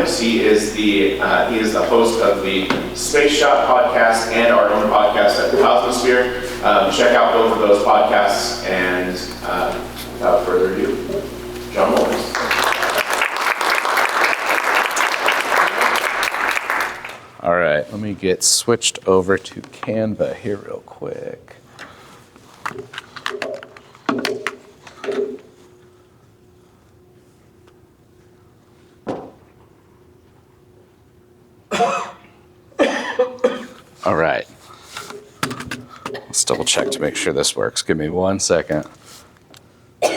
Mulnix. He is the host of the Space Shot podcast and our own podcast at the Cosmosphere. Check out both of those podcasts, and without further ado, John Mulnix. All right, let me get switched over to Canva here real quick. All right. Let's double check to make sure this works. Give me 1 second.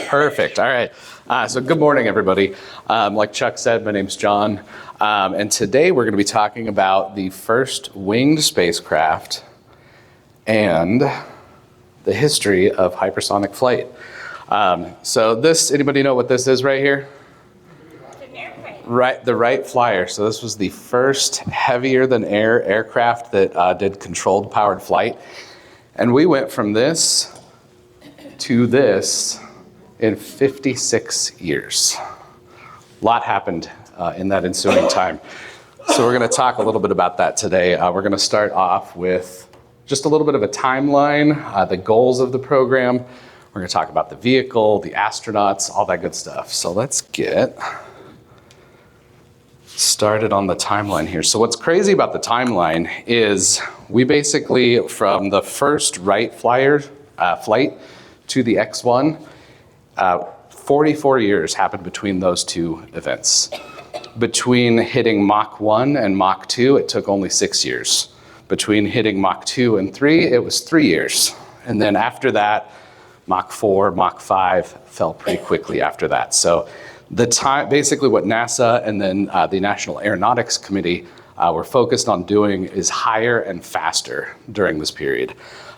Perfect. All right. So good morning, everybody. Like Chuck said, my name's John. And today we're going to be talking about the first winged spacecraft and the history of hypersonic flight. So this, anybody know what this is right here? Right, the Wright Flyer. So this was the first heavier than air aircraft that did controlled powered flight. And we went from this to this in 56 years. A lot happened in that ensuing time. So we're going to talk a little bit about that today. We're going to start off with just a little bit of a timeline, the goals of the program. We're going to talk about the vehicle, the astronauts, all that good stuff. So let's get started on the timeline here. So what's crazy about the timeline is we basically, from the first Wright Flyer flight to the X-1, 44 years happened between those two events. Between hitting Mach 1 and Mach 2, it took only 6 years. Between hitting Mach 2 and 3, it was 3 years. And then after that, Mach 4, Mach 5 fell pretty quickly after that. So the time, basically what NASA and then the National Aeronautics Committee were focused on doing is higher and faster during this period.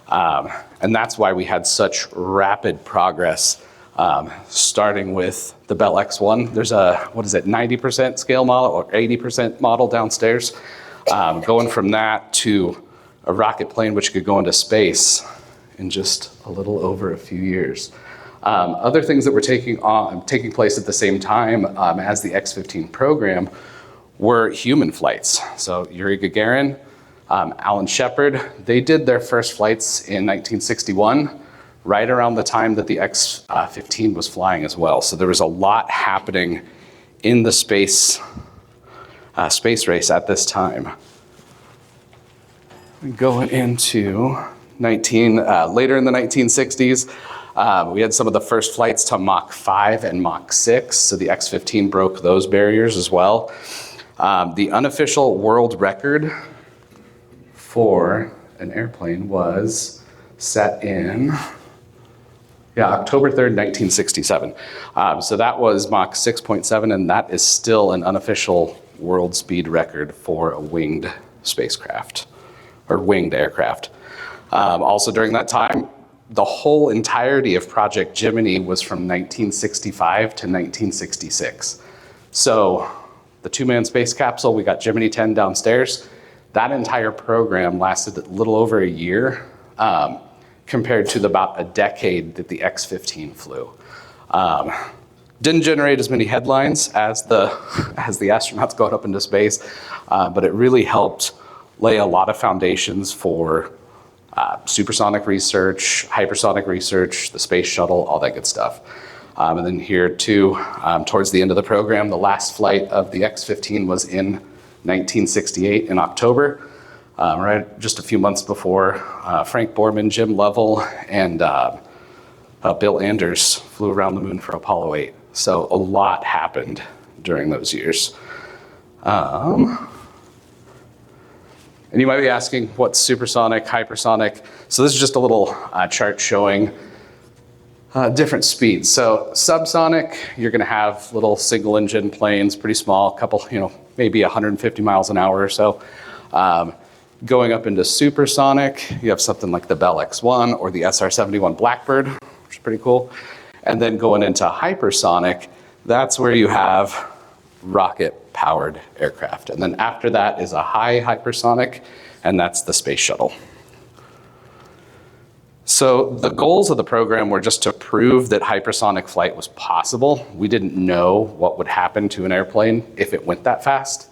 And that's why we had such rapid progress, starting with the Bell X-1. There's a, 90% scale model or 80% model downstairs. Going from that to a rocket plane which could go into space in just a little over a few years. Other things that were taking place at the same time as the X-15 program were human flights. So Yuri Gagarin, Alan Shepard, they did their first flights in 1961, right around the time that the X-15 was flying as well. So there was a lot happening in the space race at this time. Going into later in the 1960s, we had some of the first flights to Mach 5 and Mach 6, so the X-15 broke those barriers as well. The unofficial world record for an airplane was set in October 3rd, 1967. So that was Mach 6.7, and that is still an unofficial world speed record for a winged spacecraft, or winged aircraft. Also during that time, the whole entirety of Project Gemini was from 1965 to 1966. So the two-man space capsule, we got Gemini 10 downstairs. That entire program lasted a little over a year, compared to about a decade that the X-15 flew. Didn't generate as many headlines as the astronauts going up into space, but it really helped lay a lot of foundations for supersonic research, hypersonic research, the space shuttle, all that good stuff. And then here too, towards the end of the program, the last flight of the X-15 was in 1968 in October, right just a few months before Frank Borman, Jim Lovell, and Bill Anders flew around the moon for Apollo 8. So a lot happened during those years. And you might be asking, what's supersonic, hypersonic? So this is just a little chart showing different speeds. So subsonic, you're gonna have little single engine planes, pretty small, couple, maybe 150 miles an hour or so. Going up into supersonic, you have something like the Bell X-1 or the SR-71 Blackbird, which is pretty cool. And then going into hypersonic, that's where you have rocket-powered aircraft. And then after that is a high hypersonic, and that's the space shuttle. So the goals of the program were just to prove that hypersonic flight was possible. We didn't know what would happen to an airplane if it went that fast.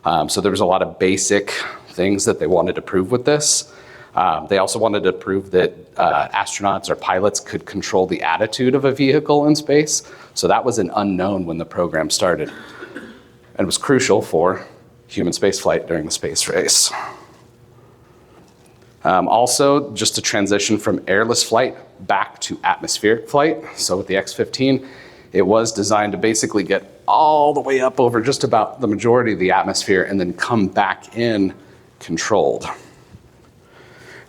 So there was a lot of basic things that they wanted to prove with this. They also wanted to prove that astronauts or pilots could control the attitude of a vehicle in space. So that was an unknown when the program started. And was crucial for human spaceflight during the space race. Also, just to transition from airless flight back to atmospheric flight. So with the X-15, it was designed to basically get all the way up over just about the majority of the atmosphere and then come back in controlled.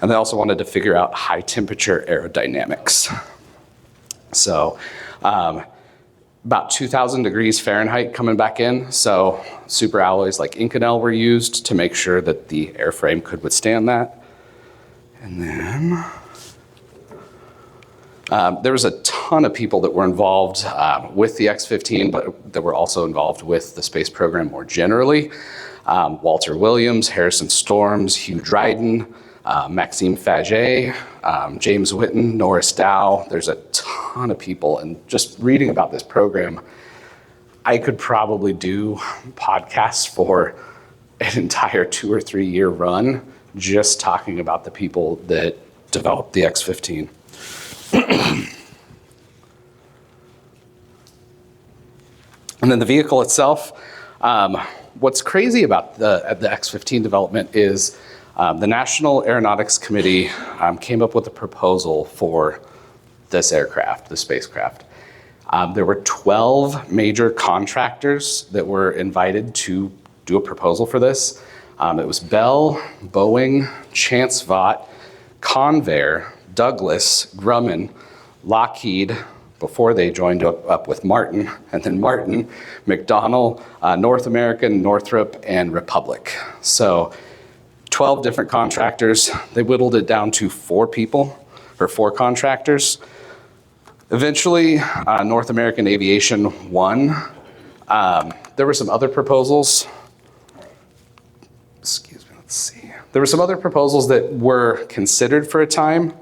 And they also wanted to figure out high temperature aerodynamics. So about 2,000 degrees Fahrenheit coming back in. So super alloys like Inconel were used to make sure that the airframe could withstand that. And then there was a ton of people that were involved with the X-15, but that were also involved with the space program more generally. Walter Williams, Harrison Storms, Hugh Dryden, Maxime Faget, James Whitten, Norris Dow. There's a ton of people, and just reading about this program, I could probably do podcasts for an entire 2 or 3 year run just talking about the people that developed the X-15. And then the vehicle itself, what's crazy about the X-15 development is the National Aeronautics Committee came up with a proposal for this aircraft, the spacecraft. There were 12 major contractors that were invited to do a proposal for this. It was Bell, Boeing, Chance Vought, Convair, Douglas, Grumman, Lockheed, before they joined up with Martin, and then Martin, McDonnell, North American, Northrop, and Republic. So 12 different contractors. They whittled it down to 4 people, or 4 contractors. Eventually, North American Aviation won. There were some other proposals. Excuse me, let's see. There were some other proposals that were considered for a time.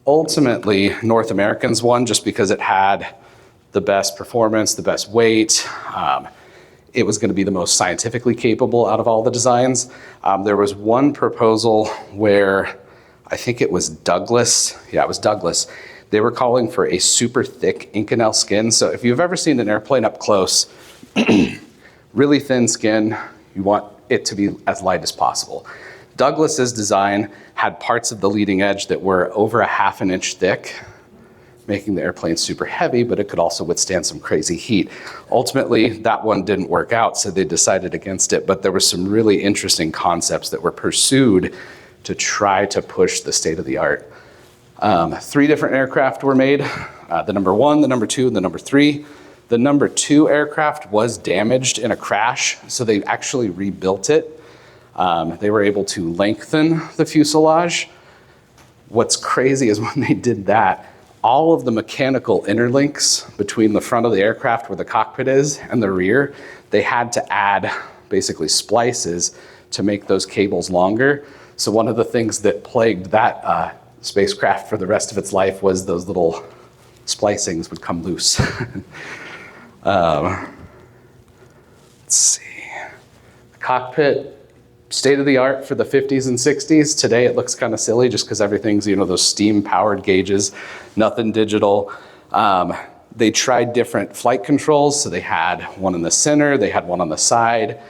Ultimately, North Americans won just because it had the best performance, the best weight. It was going to be the most scientifically capable out of all the designs. There was one proposal where I think it was Douglas. Yeah, it was Douglas. They were calling for a super thick Inconel skin. So if you've ever seen an airplane up close, really thin skin, you want it to be as light as possible. Douglas's design had parts of the leading edge that were over a ½ an inch thick, making the airplane super heavy, but it could also withstand some crazy heat. Ultimately, that one didn't work out, so they decided against it, but there were some really interesting concepts that were pursued to try to push the state of the art. 3 different aircraft were made, the number 1, the number 2, and the number 3. The number 2 aircraft was damaged in a crash, so they actually rebuilt it. They were able to lengthen the fuselage. What's crazy is when they did that, all of the mechanical interlinks between the front of the aircraft where the cockpit is and the rear, they had to add basically splices to make those cables longer. So one of the things that plagued that spacecraft for the rest of its life was those little splicings would come loose. Let's see. The cockpit, state of the art for the 50s and 60s. Today it looks kind of silly just because everything's, those steam powered gauges, nothing digital. They tried different flight controls. So they had one in the center, they had one on the side.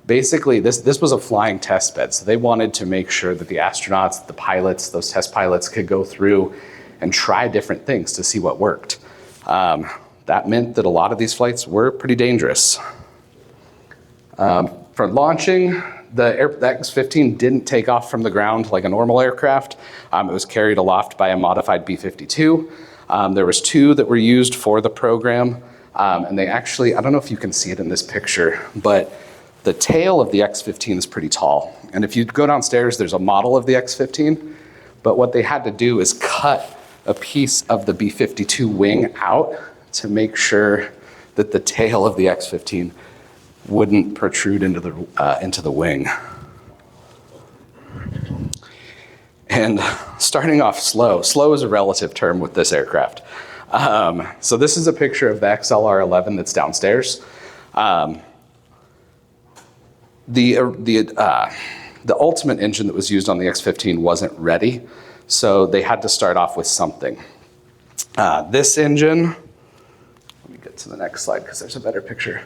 Basically, this was a flying test bed. So they wanted to make sure that the astronauts, the pilots, those test pilots could go through and try different things to see what worked. That meant that a lot of these flights were pretty dangerous. For launching, the X-15 didn't take off from the ground like a normal aircraft. It was carried aloft by a modified B-52. There was 2 that were used for the program. And they actually, I don't know if you can see it in this picture, but the tail of the X-15 is pretty tall. And if you go downstairs, there's a model of the X-15. But what they had to do is cut a piece of the B-52 wing out to make sure that the tail of the X-15 wouldn't protrude into the wing. And starting off slow is a relative term with this aircraft. So this is a picture of the XLR-11 that's downstairs. The ultimate engine that was used on the X-15 wasn't ready, so they had to start off with something. This engine, let me get to the next slide because there's a better picture.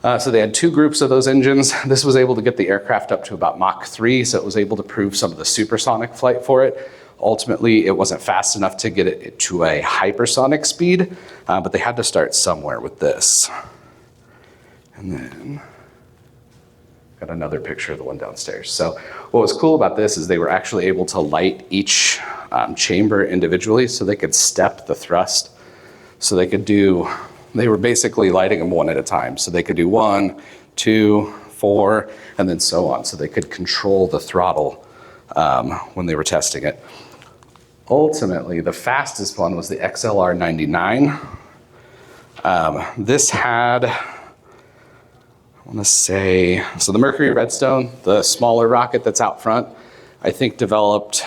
So they had two groups of those engines. This was able to get the aircraft up to about Mach 3, so it was able to prove some of the supersonic flight for it. Ultimately, it wasn't fast enough to get it to a hypersonic speed, but they had to start somewhere with this. And then got another picture of the one downstairs. So what was cool about this is they were actually able to light each chamber individually, so they could step the thrust. So they were basically lighting them one at a time. So they could do 1, 2, 4, and then so on. So they could control the throttle when they were testing it. Ultimately, the fastest one was the XLR-99. This had, I want to say, so the Mercury Redstone, the smaller rocket that's out front, I think developed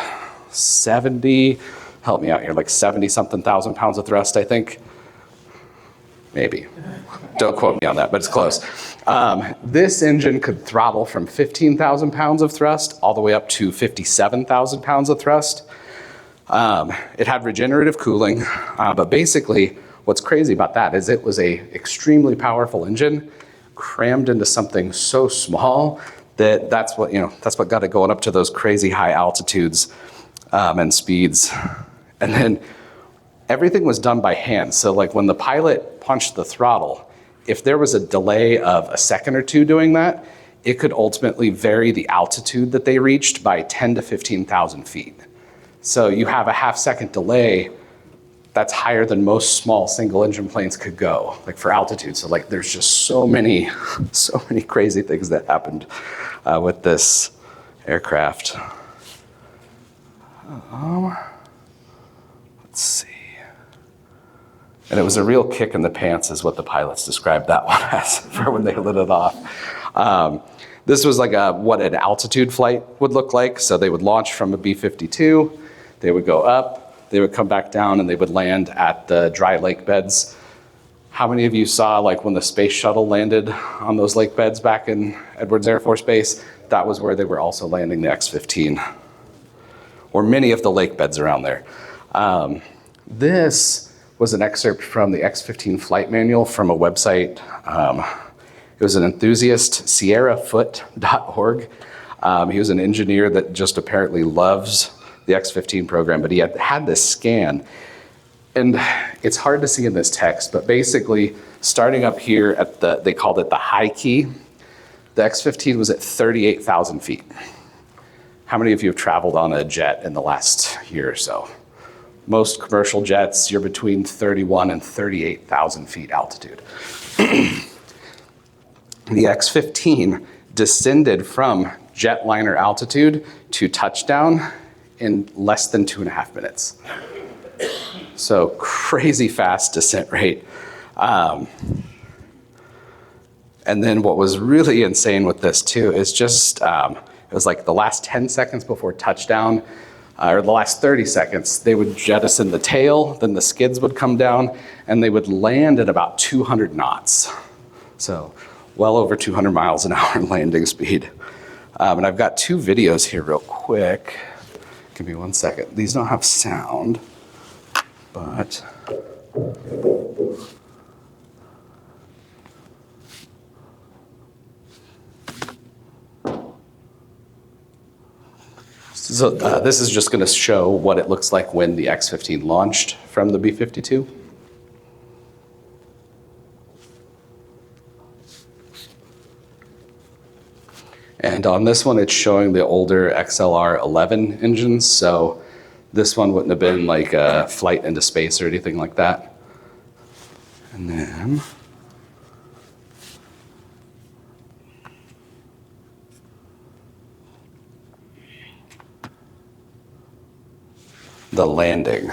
70, help me out here, like 70-something thousand pounds of thrust, I think. Maybe. Don't quote me on that, but it's close. This engine could throttle from 15,000 pounds of thrust all the way up to 57,000 pounds of thrust. It had regenerative cooling, but basically what's crazy about that is it was a extremely powerful engine crammed into something so small that that's what got it going up to those crazy high altitudes and speeds. And then everything was done by hand. So like when the pilot punched the throttle, if there was a delay of a second or two doing that, it could ultimately vary the altitude that they reached by 10 to 15,000 feet. So you have a half-second delay that's higher than most small single-engine planes could go, like for altitude. So like there's just so many crazy things that happened with this aircraft. Let's see. And it was a real kick in the pants is what the pilots described that one as for when they lit it off. This was like what an altitude flight would look like. So they would launch from a B-52, they would go up, they would come back down, and they would land at the dry lake beds. How many of you saw like when the space shuttle landed on those lake beds back in Edwards Air Force Base? That was where they were also landing the X-15, or many of the lake beds around there. This was an excerpt from the X-15 flight manual from a website. It was an enthusiast, sierrafoot.org. He was an engineer that just apparently loves the X-15 program, but he had this scan. And it's hard to see in this text, but basically starting up here at they called it the high key, the X-15 was at 38,000 feet. How many of you have traveled on a jet in the last year or so? Most commercial jets, you're between 31 and 38,000 feet altitude. The X-15 descended from jetliner altitude to touchdown in less than 2.5 minutes. So crazy fast descent rate. And then what was really insane with this too is just, it was like the last 10 seconds before touchdown, or the last 30 seconds, they would jettison the tail, then the skids would come down, and they would land at about 200 knots. So well over 200 miles an hour landing speed. And I've got two videos here real quick. Give me 1 second. These don't have sound, but so this is just going to show what it looks like when the X-15 launched from the B-52. And on this one, it's showing the older XLR-11 engines. So this one wouldn't have been like a flight into space or anything like that. And then the landing.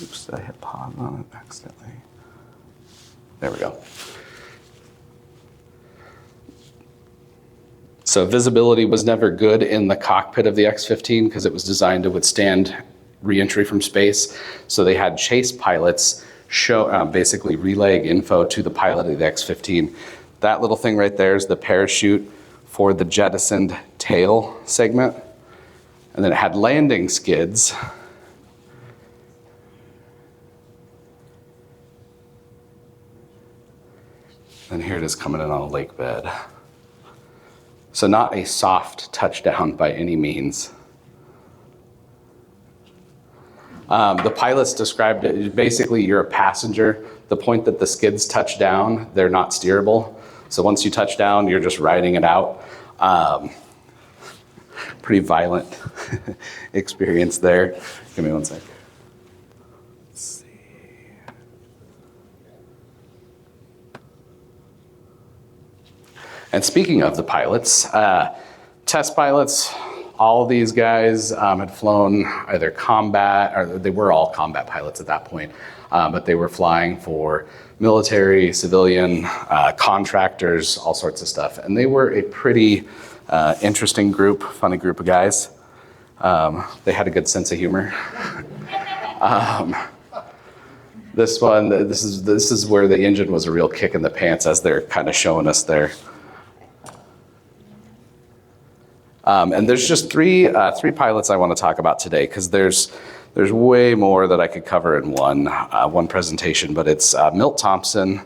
Oops, did I hit pause on it accidentally? There we go. So visibility was never good in the cockpit of the X-15 because it was designed to withstand re-entry from space. So they had chase pilots basically relaying info to the pilot of the X-15. That little thing right there is the parachute for the jettisoned tail segment. And then it had landing skids. And here it is coming in on a lake bed. So not a soft touchdown by any means. The pilots described it, basically you're a passenger. The point that the skids touch down, they're not steerable. So once you touch down, you're just riding it out. Pretty violent experience there. Give me one sec. Let's see. And speaking of the pilots, test pilots, all of these guys had flown either combat, or they were all combat pilots at that point, but they were flying for military, civilian, contractors, all sorts of stuff. And they were a pretty interesting group, funny group of guys. They had a good sense of humor. This is where the engine was a real kick in the pants, as they're kind of showing us there. And there's just three pilots I want to talk about today, because there's way more that I could cover in one presentation, but it's Milt Thompson,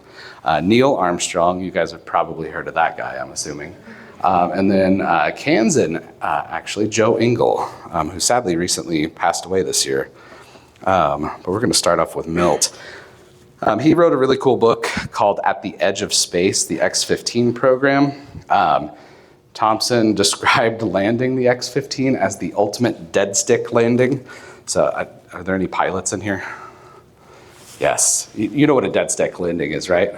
Neil Armstrong. You guys have probably heard of that guy, I'm assuming. And then Kansan, actually, Joe Engle, who sadly recently passed away this year. But we're going to start off with Milt. He wrote a really cool book called At the Edge of Space, the X-15 program. Thompson described landing the X-15 as the ultimate dead stick landing. So are there any pilots in here? Yes. You know what a dead stick landing is, right?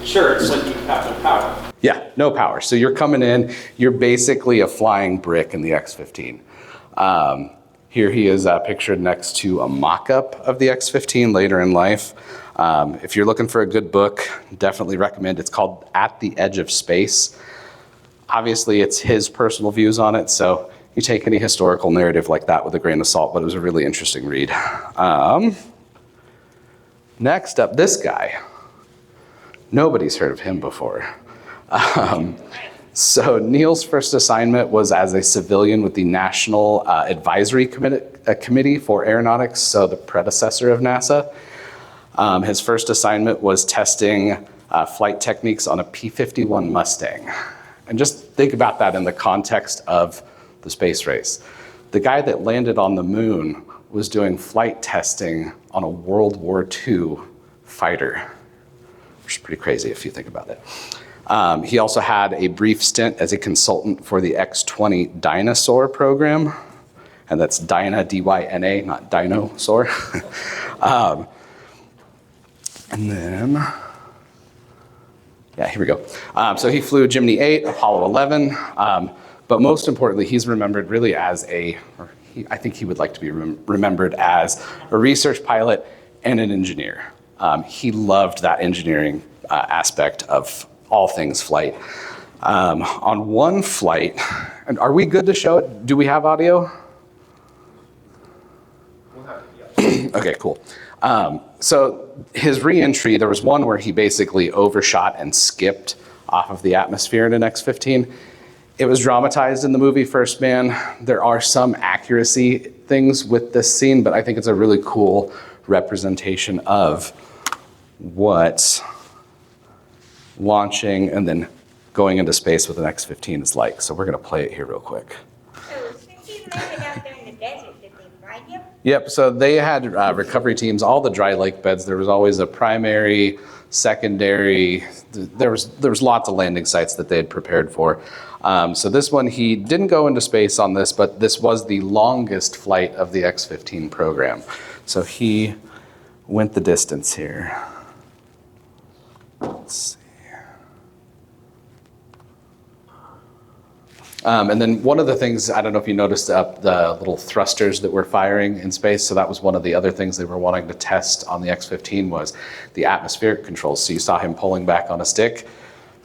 Sure, it's like you have no power. Yeah, no power. So you're coming in, you're basically a flying brick in the X-15. Here he is pictured next to a mock-up of the X-15 later in life. If you're looking for a good book, definitely recommend. It's called At the Edge of Space. Obviously, it's his personal views on it, so you take any historical narrative like that with a grain of salt, but it was a really interesting read. Next up, this guy. Nobody's heard of him before. So Neil's first assignment was as a civilian with the National Advisory Committee for Aeronautics, so the predecessor of NASA. His first assignment was testing flight techniques on a P-51 Mustang. And just think about that in the context of the space race. The guy that landed on the moon was doing flight testing on a World War II fighter, which is pretty crazy if you think about it. He also had a brief stint as a consultant for the X-20 Dinosaur program, and that's Dyna, D-Y-N-A, not dinosaur. And then, yeah, here we go. So he flew Gemini 8, Apollo 11, but most importantly, he's remembered really as I think he would like to be remembered as a research pilot and an engineer. He loved that engineering aspect of all things flight. On one flight, and are we good to show it? Do we have audio? Okay, cool. So his re-entry, there was one where he basically overshot and skipped off of the atmosphere in an X-15. It was dramatized in the movie First Man. There are some accuracy things with this scene, but I think it's a really cool representation of what launching and then going into space with an X-15 is like. So we're going to play it here real quick. So since you landed out there in the desert, did they fry you? Yep, so they had recovery teams, all the dry lake beds. There was always a primary, secondary. There was lots of landing sites that they had prepared for. So this one, he didn't go into space on this, but this was the longest flight of the X-15 program. So he went the distance here. Let's see. And then one of the things, I don't know if you noticed the little thrusters that were firing in space. So that was one of the other things they were wanting to test on the X-15 was the atmospheric controls. So you saw him pulling back on a stick.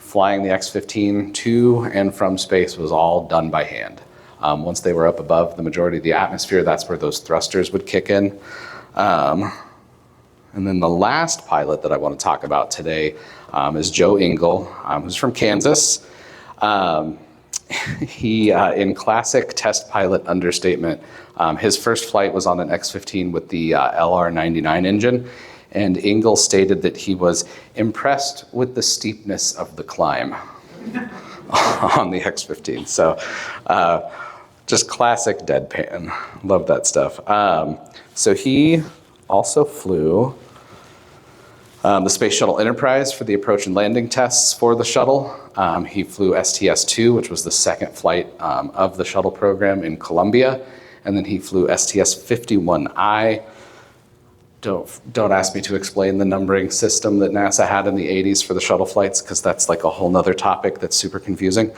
flying the X-15 to and from space was all done by hand. Once they were up above the majority of the atmosphere, that's where those thrusters would kick in. And then the last pilot that I want to talk about today is Joe Engel, who's from Kansas. He, in classic test pilot understatement, his first flight was on an X-15 with the LR-99 engine, and Engel stated that he was impressed with the steepness of the climb on the X-15. So just classic deadpan. Love that stuff. So he also flew the Space Shuttle Enterprise for the approach and landing tests for the shuttle. He flew STS-2, which was the second flight of the shuttle program in Columbia. And then he flew STS-51I. Don't ask me to explain the numbering system that NASA had in the 80s for the shuttle flights, because that's like a whole nother topic that's super confusing.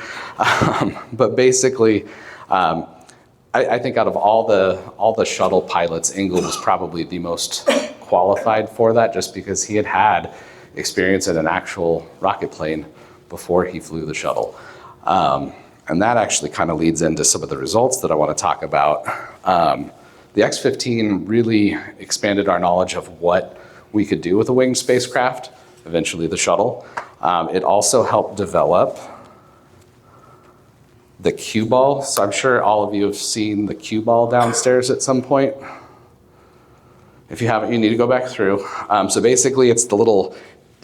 But basically, I think out of all the shuttle pilots, Engel was probably the most qualified for that, just because he had experience in an actual rocket plane before he flew the shuttle. And that actually kind of leads into some of the results that I want to talk about. The X-15 really expanded our knowledge of what we could do with a winged spacecraft, eventually the shuttle. It also helped develop the cue ball. So I'm sure all of you have seen the cue ball downstairs at some point. If you haven't, you need to go back through. So basically it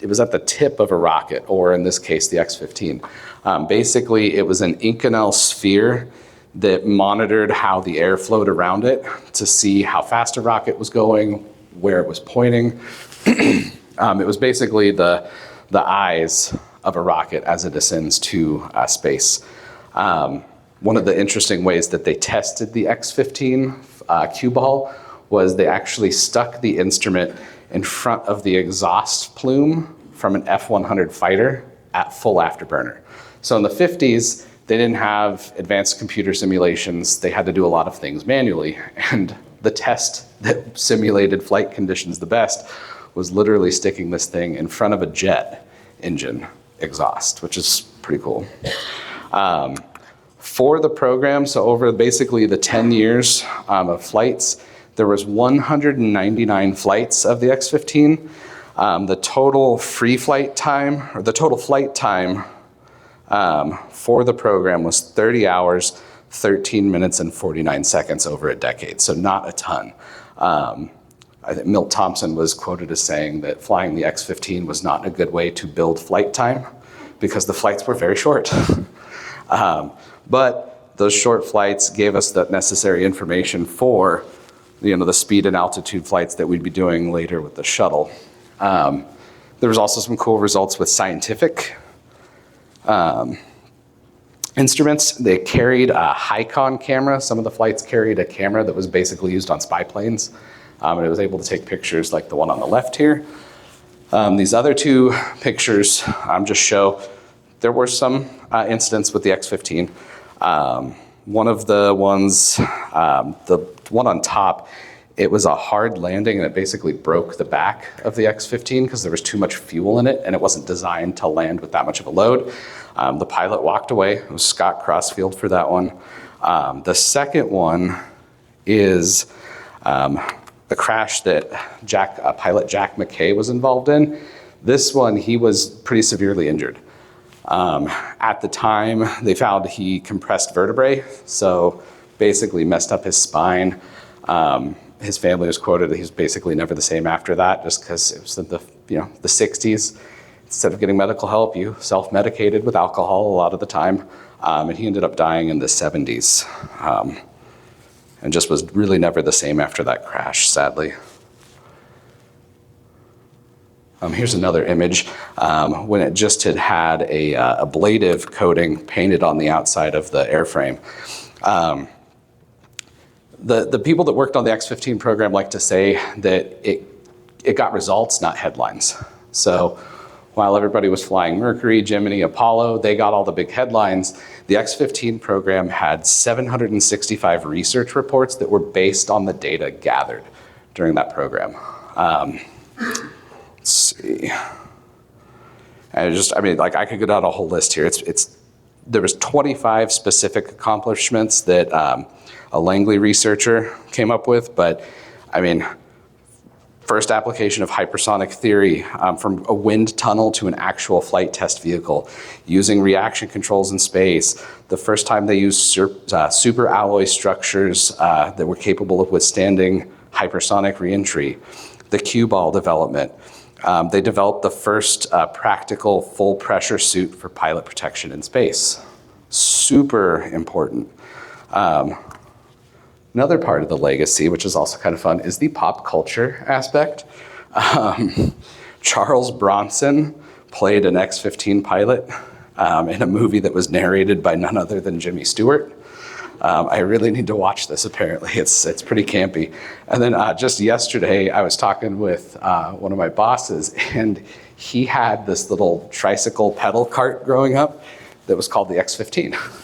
was at the tip of a rocket, or in this case, the X-15. Basically, it was an Inconel sphere that monitored how the air flowed around it to see how fast a rocket was going, where it was pointing. It was basically the eyes of a rocket as it ascends to space. One of the interesting ways that they tested the X-15 cue ball was they actually stuck the instrument in front of the exhaust plume from an F-100 fighter at full afterburner. So in the 50s, they didn't have advanced computer simulations. They had to do a lot of things manually. And the test that simulated flight conditions the best was literally sticking this thing in front of a jet engine exhaust, which is pretty cool. For the program, so over basically the 10 years of flights, there was 199 flights of the X-15. The total free flight time, or the total flight time for the program was 30 hours, 13 minutes, and 49 seconds over a decade, so not a ton. I think Milt Thompson was quoted as saying that flying the X-15 was not a good way to build flight time because the flights were very short. But those short flights gave us the necessary information for the speed and altitude flights that we'd be doing later with the shuttle. There was also some cool results with scientific instruments. They carried a Hicon camera. Some of the flights carried a camera that was basically used on spy planes. And it was able to take pictures like the one on the left here. These other two pictures just show there were some incidents with the X-15. One of the ones, the one on top, it was a hard landing and it basically broke the back of the X-15 because there was too much fuel in it and it wasn't designed to land with that much of a load. The pilot walked away. It was Scott Crossfield for that one. The second one is the crash that pilot Jack McKay was involved in. This one, he was pretty severely injured. At the time, they found he compressed vertebrae, so basically messed up his spine. His family was quoted that he was basically never the same after that, just because it was in the 60s. Instead of getting medical help, you self-medicated with alcohol a lot of the time, and he ended up dying in the 70s, and just was really never the same after that crash, sadly. Here's another image when it just had a ablative coating painted on the outside of the airframe. The people that worked on the X-15 program like to say that it got results, not headlines. So while everybody was flying Mercury, Gemini, Apollo, they got all the big headlines. The X-15 program had 765 research reports that were based on the data gathered during that program. Let's see. I mean, like I could go down a whole list here. There was 25 specific accomplishments that a Langley researcher came up with, but I mean, first application of hypersonic theory from a wind tunnel to an actual flight test vehicle, using reaction controls in space. The first time they used super alloy structures that were capable of withstanding hypersonic reentry. The cue ball development. They developed the first practical full pressure suit for pilot protection in space. Super important. Another part of the legacy, which is also kind of fun, is the pop culture aspect. Charles Bronson played an X-15 pilot in a movie that was narrated by none other than Jimmy Stewart. I really need to watch this, apparently. It's pretty campy. And then just yesterday, I was talking with one of my bosses, and he had this little tricycle pedal cart growing up that was called the X-15.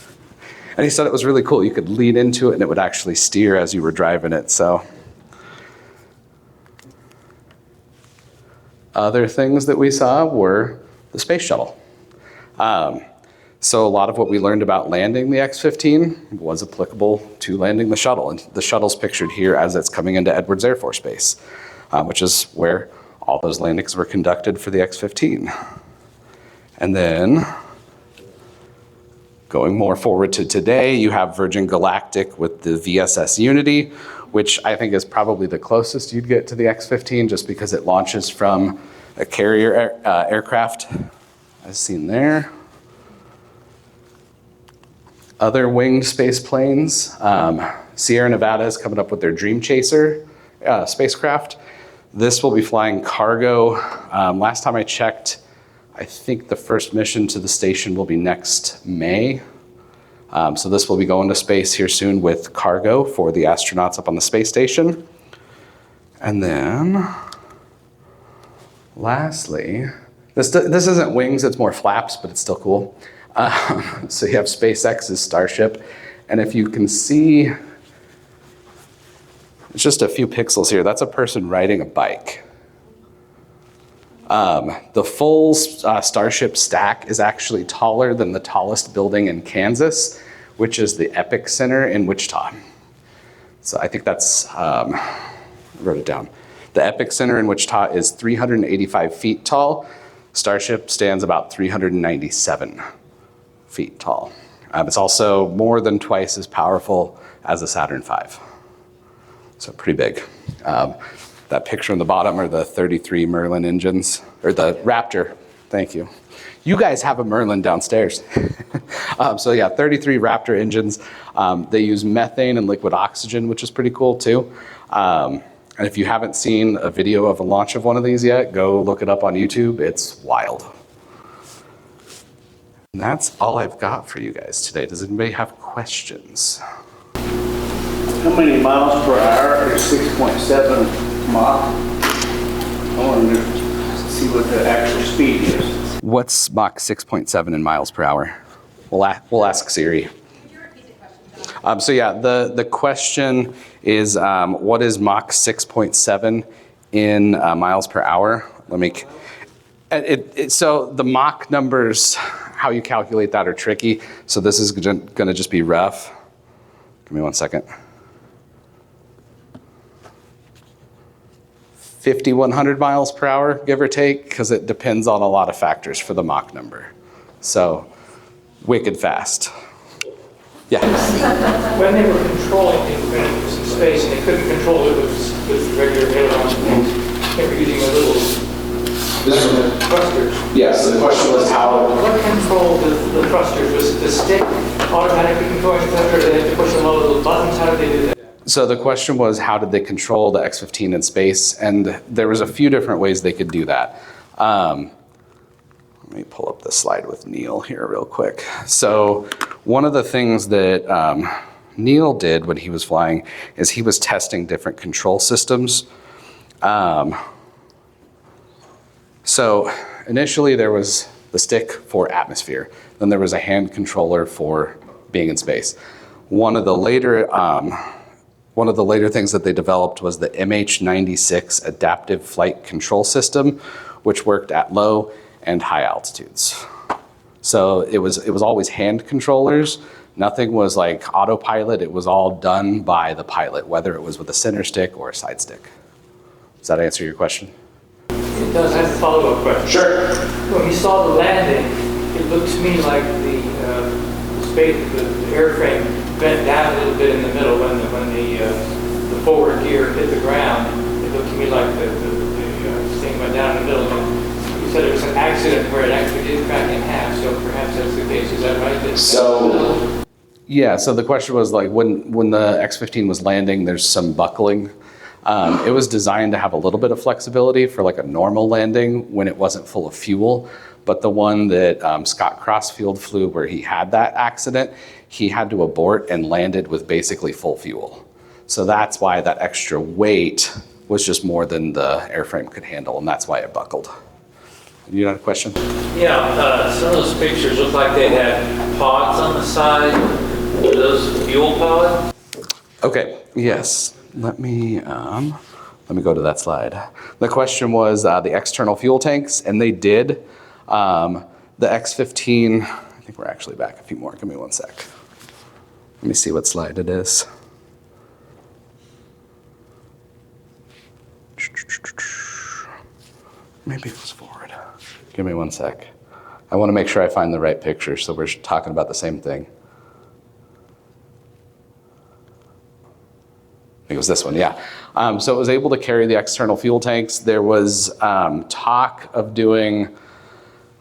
And he said it was really cool. You could lean into it and it would actually steer as you were driving it. So other things that we saw were the space shuttle. So a lot of what we learned about landing the X-15 was applicable to landing the shuttle. And the shuttle's pictured here as it's coming into Edwards Air Force Base, which is where all those landings were conducted for the X-15. And then going more forward to today, you have Virgin Galactic with the VSS Unity, which I think is probably the closest you'd get to the X-15 just because it launches from a carrier aircraft, as seen there. Other winged space planes, Sierra Nevada is coming up with their Dream Chaser spacecraft. This will be flying cargo. Last time I checked, I think the first mission to the station will be next May. So this will be going to space here soon with cargo for the astronauts up on the space station. And then, lastly, this isn't wings, it's more flaps, but it's still cool. So you have SpaceX's Starship. And if you can see, it's just a few pixels here. That's a person riding a bike. The full Starship stack is actually taller than the tallest building in Kansas, which is the Epic Center in Wichita. So I think that's, I wrote it down. The Epic Center in Wichita is 385 feet tall. Starship stands about 397 feet tall. It's also more than twice as powerful as a Saturn V. So pretty big. That picture on the bottom are the 33 Merlin engines, or the Raptor, thank you. You guys have a Merlin downstairs. So yeah, 33 Raptor engines. They use methane and liquid oxygen, which is pretty cool too. And if you haven't seen a video of a launch of one of these yet, go look it up on YouTube. It's wild. And that's all I've got for you guys today. Does anybody have questions? How many miles per hour is 6.7 Mach? I want to see what the actual speed is. What's Mach 6.7 in miles per hour? We'll ask Siri. So yeah, the question is, what is Mach 6.7 in miles per hour? So the Mach numbers, how you calculate that are tricky. So this is gonna just be rough. Give me 1 second. 5,100 miles per hour, give or take, because it depends on a lot of factors for the Mach number. So, wicked fast. Yeah. When they were controlling things in space, and they couldn't control it with regular ailerons, they were using a little thrusters. Yes, the question was how. What controlled the thrusters? Was it the stick automatically controlling the thruster, or did they have to push a lot of little buttons? How did they do that? So the question was, how did they control the X-15 in space? And there was a few different ways they could do that. Let me pull up the slide with Neil here real quick. So one of the things that Neil did when he was flying is he was testing different control systems. So initially there was the stick for atmosphere. Then there was a hand controller for being in space. One of the later things that they developed was the MH96 adaptive flight control system, which worked at low and high altitudes. So it was always hand controllers. Nothing was like autopilot. It was all done by the pilot, whether it was with a center stick or a side stick. Does that answer your question? It does have a follow-up question. Sure. When you saw the landing, it looked to me like the airframe bent down a little bit in the middle when the forward gear hit the ground. It looked to me like the thing went down in the middle. And you said it was an accident where it actually did crack in half, so perhaps that's the case. Is that right? Yeah, so the question was like when the X-15 was landing, there's some buckling. It was designed to have a little bit of flexibility for like a normal landing when it wasn't full of fuel. But the one that Scott Crossfield flew where he had that accident, he had to abort and landed with basically full fuel. So that's why that extra weight was just more than the airframe could handle, and that's why it buckled. You had a question? Yeah, some of those pictures look like they had pods on the side. Were those fuel pods? Okay, yes. Let me go to that slide. The question was the external fuel tanks, and they did. The X-15, I think we're actually back a few more. Give me one sec. Let me see what slide it is. Maybe it was forward. Give me one sec. I want to make sure I find the right picture so we're talking about the same thing. I think it was this one, yeah. So it was able to carry the external fuel tanks. There was talk of doing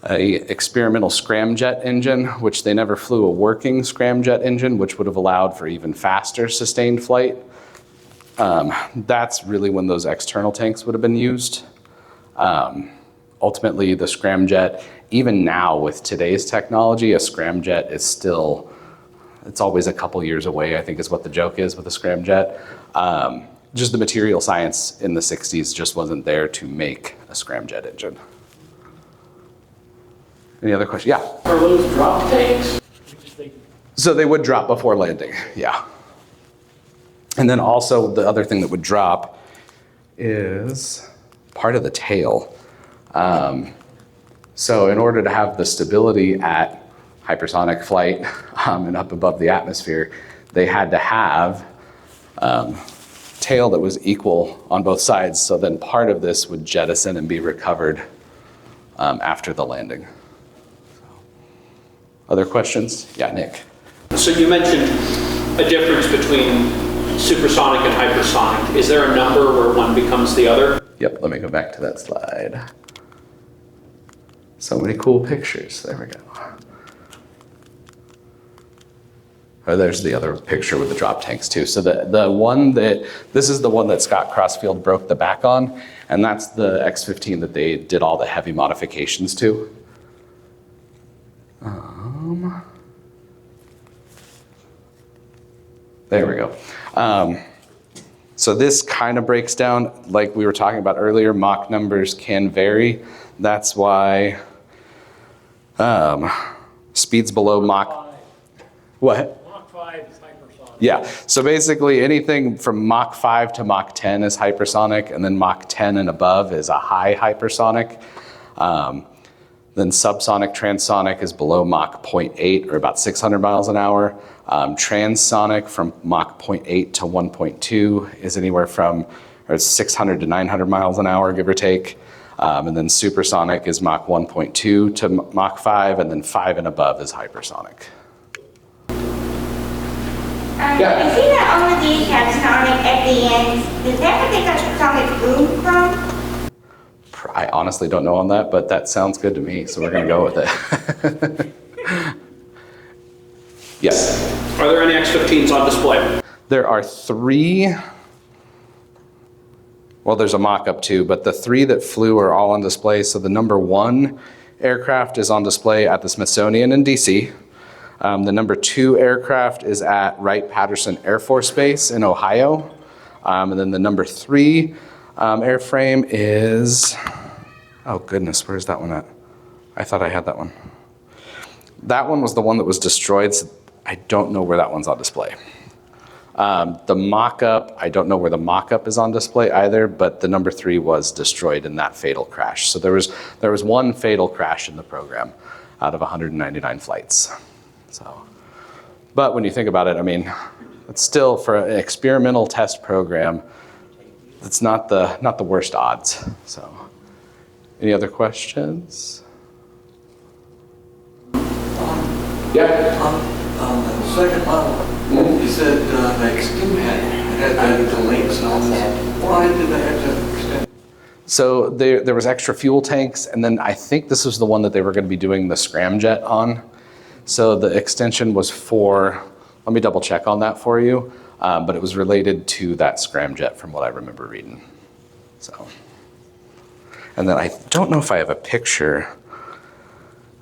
a experimental scramjet engine, which they never flew a working scramjet engine, which would have allowed for even faster sustained flight. That's really when those external tanks would have been used. Ultimately, the scramjet, even now with today's technology, a scramjet is still, it's always a couple years away, I think is what the joke is with a scramjet. Just the material science in the 60s just wasn't there to make a scramjet engine. Any other questions? Yeah. Are those drop tanks? So they would drop before landing, yeah. And then also the other thing that would drop is part of the tail. So in order to have the stability at hypersonic flight and up above the atmosphere, they had to have tail that was equal on both sides. So then part of this would jettison and be recovered after the landing. Other questions? Yeah, Nick. So you mentioned a difference between supersonic and hypersonic. Is there a number where one becomes the other? Yep, let me go back to that slide. So many cool pictures. There we go. Oh, there's the other picture with the drop tanks too. So the one that, this is the one that Scott Crossfield broke the back on, and that's the X-15 that they did all the heavy modifications to. There we go. So this kind of breaks down, like we were talking about earlier, Mach numbers can vary. That's why speeds below Mach. What? Mach 5 is hypersonic. Yeah, so basically anything from Mach 5 to Mach 10 is hypersonic, and then Mach 10 and above is a high hypersonic. Then subsonic, transonic is below Mach 0.8 or about 600 miles an hour. Transonic from Mach 0.8 to 1.2 is anywhere from 600 to 900 miles an hour, give or take. And then supersonic is Mach 1.2 to Mach 5, and then 5 and above is hypersonic. I see that all of these have sonic at the end. Is that what they got the sonic boom from? I honestly don't know on that, but that sounds good to me, so we're going to go with it. Yes. Are there any X-15s on display? There are 3. Well, there's a mock-up too, but the 3 that flew are all on display. So the number 1 aircraft is on display at the Smithsonian in DC. The number 2 aircraft is at Wright-Patterson Air Force Base in Ohio. And then the number 3 airframe is, oh goodness, where's that one at? I thought I had that one. That one was the one that was destroyed, so I don't know where that one's on display. The mock-up, I don't know where the mock-up is on display either, but the number 3 was destroyed in that fatal crash. So there was one fatal crash in the program out of 199 flights. So, but when you think about it, I mean, it's still for an experimental test program, it's not the worst odds. So, any other questions? Yeah. On the second model, you said the X-15 had the links and all this. Why did they have to extend? So there was extra fuel tanks, and then I think this was the one that they were going to be doing the scramjet on. So the extension was for, let me double check on that for you, but it was related to that scramjet from what I remember reading. So, and then I don't know if I have a picture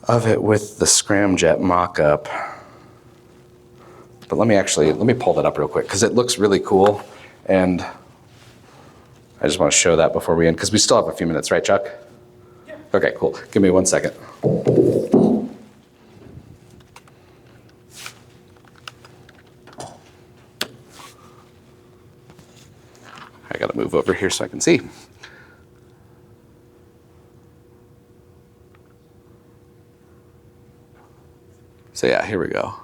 of it with the scramjet mock-up. But let me pull that up real quick because it looks really cool, and I just want to show that before we end because we still have a few minutes, right, Chuck? Yeah. Okay, cool. Give me 1 second. I got to move over here so I can see. So yeah, here we go.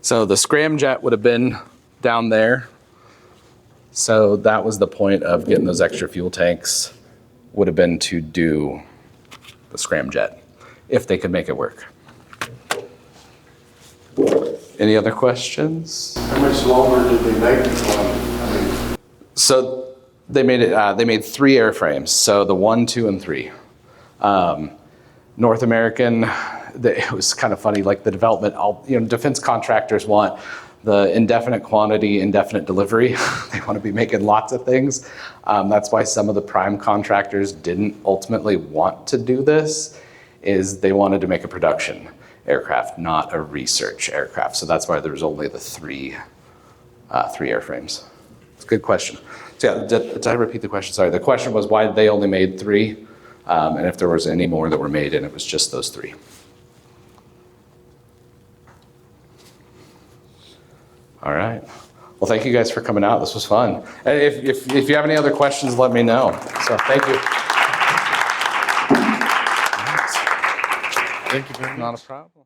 So the scramjet would have been down there. So that was the point of getting those extra fuel tanks, would have been to do the scramjet, if they could make it work. Any other questions? How much longer did they make the one? So they made it. They made 3 airframes. So the 1, 2, and 3. North American. It was kind of funny. Like the development, defense contractors want the indefinite quantity, indefinite delivery. They want to be making lots of things. That's why some of the prime contractors didn't ultimately want to do this. Is they wanted to make a production aircraft, not a research aircraft. So that's why there's only the 3 airframes. It's a good question. So yeah, did I repeat the question? Sorry, the question was why they only made 3, and if there was any more that were made, and it was just those 3. All right. Well, thank you guys for coming out. This was fun. And if you have any other questions, let me know. So thank you. Thank you very much. Not a problem.